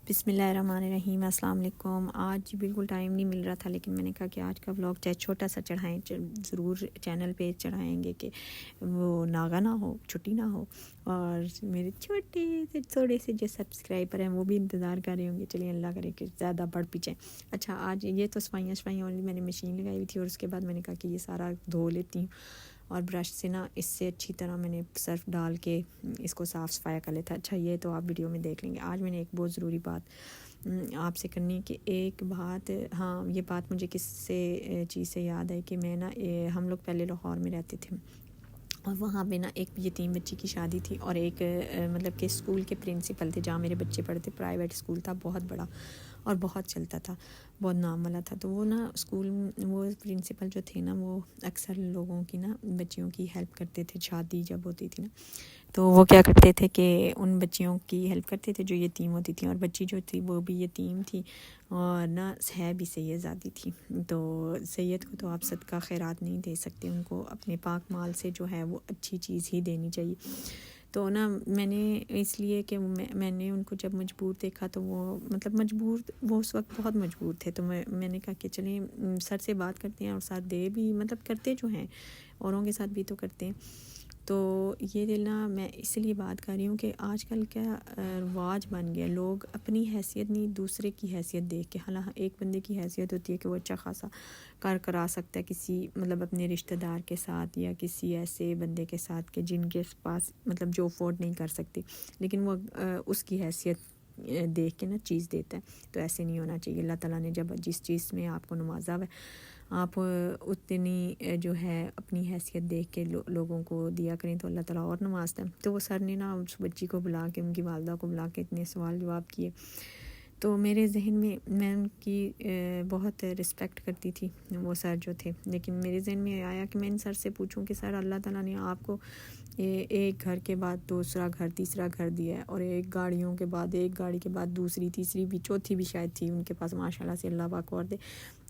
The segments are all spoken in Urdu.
بسم اللہ الرحمن الرحیم، السلام علیکم۔ آج بالکل ٹائم نہیں مل رہا تھا، لیکن میں نے کہا کہ آج کا ولاگ چاہے چھوٹا سا چڑھائیں، ضرور چینل پہ چڑھائیں گے کہ وہ ناغہ نہ ہو، چھٹی نہ ہو، اور میرے چھوٹے سے تھوڑے سے جو سبسکرائبر ہیں وہ بھی انتظار کر رہے ہوں گے۔ چلیے اللہ کرے کہ زیادہ بڑھ بھی جائیں۔ اچھا، آج یہ تو صفائیاں میں نے مشین لگائی ہوئی تھی، اور اس کے بعد میں نے کہا کہ یہ سارا دھو لیتی ہوں، اور برش سے نا اس سے اچھی طرح میں نے سرف ڈال کے اس کو صاف صفایا کر لیتا۔ اچھا، یہ تو آپ ویڈیو میں دیکھ لیں گے۔ آج میں نے ایک بہت ضروری بات آپ سے کرنی کہ ایک بات، ہاں یہ بات مجھے کس سے چیز سے یاد ہے کہ میں نا ہم لوگ پہلے لاہور میں رہتے تھے، اور وہاں پہ نا ایک یتیم بچی کی شادی تھی، اور ایک مطلب کہ اسکول کے پرنسپل تھے جہاں میرے بچے پڑھتے، پرائیویٹ اسکول تھا، بہت بڑا اور بہت چلتا تھا، بہت نام والا تھا۔ تو وہ نا اسکول، وہ پرنسپل جو تھے نا، وہ اکثر لوگوں کی نا بچیوں کی ہیلپ کرتے تھے۔ شادی جب ہوتی تھی نا تو وہ کیا کرتے تھے کہ ان بچیوں کی ہیلپ کرتے تھے جو یتیم ہوتی تھیں، اور بچی جو تھی وہ بھی یتیم تھی، اور نا ہے بھی سید زادی تھی۔ تو سید کو تو آپ صدقہ خیرات نہیں دے سکتے، ان کو اپنے پاک مال سے جو ہے وہ اچھی چیز ہی دینی چاہیے۔ تو نا میں نے اس لیے کہ میں نے ان کو جب مجبور دیکھا تو وہ مطلب مجبور، وہ اس وقت بہت مجبور تھے، تو میں نے کہا کہ چلیں سر سے بات کرتے ہیں، اور سر دے بھی مطلب کرتے جو ہیں، اوروں کے ساتھ بھی تو کرتے ہیں۔ تو یہ دل نا میں اس لیے بات کر رہی ہوں کہ آج کل کیا رواج بن گیا، لوگ اپنی حیثیت نہیں دوسرے کی حیثیت دیکھ کے، حالانکہ ایک بندے کی حیثیت ہوتی ہے کہ وہ اچھا خاصا کرا سکتا ہے کسی مطلب اپنے رشتہ دار کے ساتھ، یا کسی ایسے بندے کے ساتھ کہ جن کے پاس مطلب جو افورڈ نہیں کر سکتے، لیکن وہ اس کی حیثیت دیکھ کے نا چیز دیتا ہے۔ تو ایسے نہیں ہونا چاہیے۔ اللہ تعالیٰ نے جب جس چیز میں آپ کو نوازا ہے، آپ اتنی جو ہے اپنی حیثیت دیکھ کے لوگوں کو دیا کریں تو اللہ تعالیٰ اور نوازتا ہے۔ تو وہ سر نے نا اس بچی کو بلا کے، ان کی والدہ کو بلا کے اتنے سوال جواب کیے، تو میرے ذہن میں ان کی بہت رسپیکٹ کرتی تھی وہ سر جو تھے، لیکن میرے ذہن میں آیا کہ میں ان سر سے پوچھوں کہ سر اللہ تعالیٰ نے آپ کو ایک گھر کے بعد دوسرا گھر، تیسرا گھر دیا ہے، اور ایک گاڑیوں کے بعد، ایک گاڑی کے بعد دوسری، تیسری بھی، چوتھی بھی شاید تھی ان کے پاس، ماشاءاللہ سے اللہ پاک اور دے،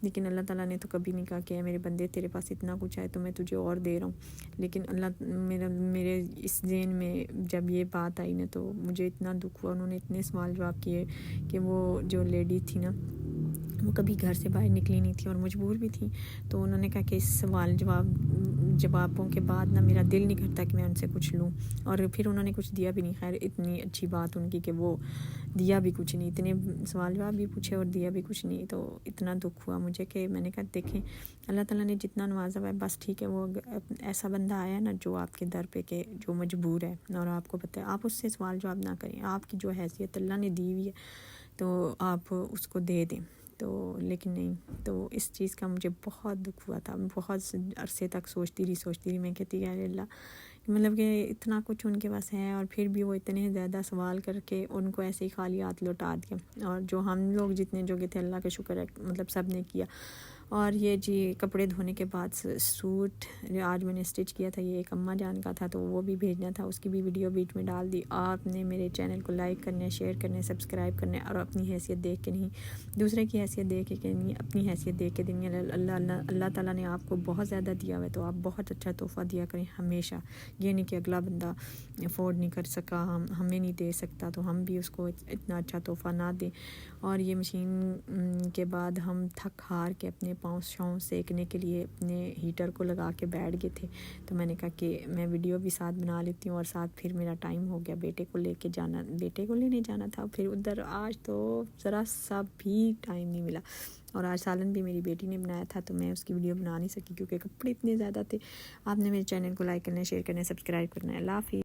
لیکن اللہ تعالیٰ نے تو کبھی نہیں کہا کہ اے میرے بندے تیرے پاس اتنا کچھ ہے تو میں تجھے اور دے رہا ہوں۔ لیکن میرے اس ذہن میں جب یہ بات آئی نا تو مجھے اتنا دکھ ہوا، انہوں نے اتنے سوال جواب کیے کہ وہ جو لیڈی تھی نا وہ کبھی گھر سے باہر نکلی نہیں تھی اور مجبور بھی تھی، تو انہوں نے کہا کہ اس سوال جوابوں کے بعد نا میرا دل نہیں کرتا کہ میں ان سے کچھ لوں، اور پھر انہوں نے کچھ دیا بھی نہیں۔ خیر اتنی اچھی بات ان کی کہ وہ دیا بھی کچھ نہیں، اتنے سوال جواب بھی پوچھے اور دیا بھی کچھ نہیں، تو اتنا دکھ ہوا مجھے کہ میں نے کہا دیکھیں اللہ تعالیٰ نے جتنا نوازا ہوا ہے بس ٹھیک ہے، وہ ایسا بندہ آیا نا جو آپ کے در پہ کہ جو مجبور ہے، اور آپ کو پتہ ہے آپ اس سے سوال جواب نہ کریں، آپ کی جو حیثیت اللہ نے دی ہوئی ہے تو آپ اس کو دے دیں، تو لیکن نہیں۔ تو اس چیز کا مجھے بہت دکھ ہوا تھا، بہت عرصے تک سوچتی رہی، میں کہتی کہ اللہ مطلب کہ اتنا کچھ ان کے پاس ہے، اور پھر بھی وہ اتنے زیادہ سوال کر کے ان کو ایسے ہی خالی ہاتھ لوٹا دیا، اور جو ہم لوگ جتنے جوگے تھے اللہ کا شکر ہے مطلب سب نے کیا۔ اور یہ جی کپڑے دھونے کے بعد سوٹ آج میں نے اسٹچ کیا تھا، یہ ایک اماں جان کا تھا تو وہ بھی بھیجنا تھا، اس کی بھی ویڈیو بیچ میں ڈال دی۔ آپ نے میرے چینل کو لائک کرنے، شیئر کرنے، سبسکرائب کرنے، اور اپنی حیثیت دیکھ کے نہیں، دوسرے کی حیثیت دیکھ کے نہیں، اپنی حیثیت دیکھ کے دینی ہے۔ اللہ تعالیٰ نے آپ کو بہت زیادہ دیا ہوا ہے، تو آپ بہت اچھا تحفہ دیا کریں ہمیشہ، یہ نہیں کہ اگلا بندہ افورڈ نہیں کر سکا، ہمیں نہیں دے سکتا تو ہم بھی اس کو اتنا اچھا تحفہ نہ دیں۔ اور یہ مشین کے بعد ہم تھک ہار کے اپنے پاؤں شاؤں سیکنے کے لیے اپنے ہیٹر کو لگا کے بیٹھ گئے تھے، تو میں نے کہا کہ میں ویڈیو بھی ساتھ بنا لیتی ہوں، اور ساتھ پھر میرا ٹائم ہو گیا بیٹے کو لینے جانا تھا، پھر ادھر آج تو ذرا سا بھی ٹائم نہیں ملا، اور آج سالن بھی میری بیٹی نے بنایا تھا تو میں اس کی ویڈیو بنا نہیں سکی کیونکہ کپڑے اتنے زیادہ تھے۔ آپ نے میرے چینل کو لائک کرنا، شیئر کرنا، سبسکرائب کرنا ہے۔ اللہ حافظ۔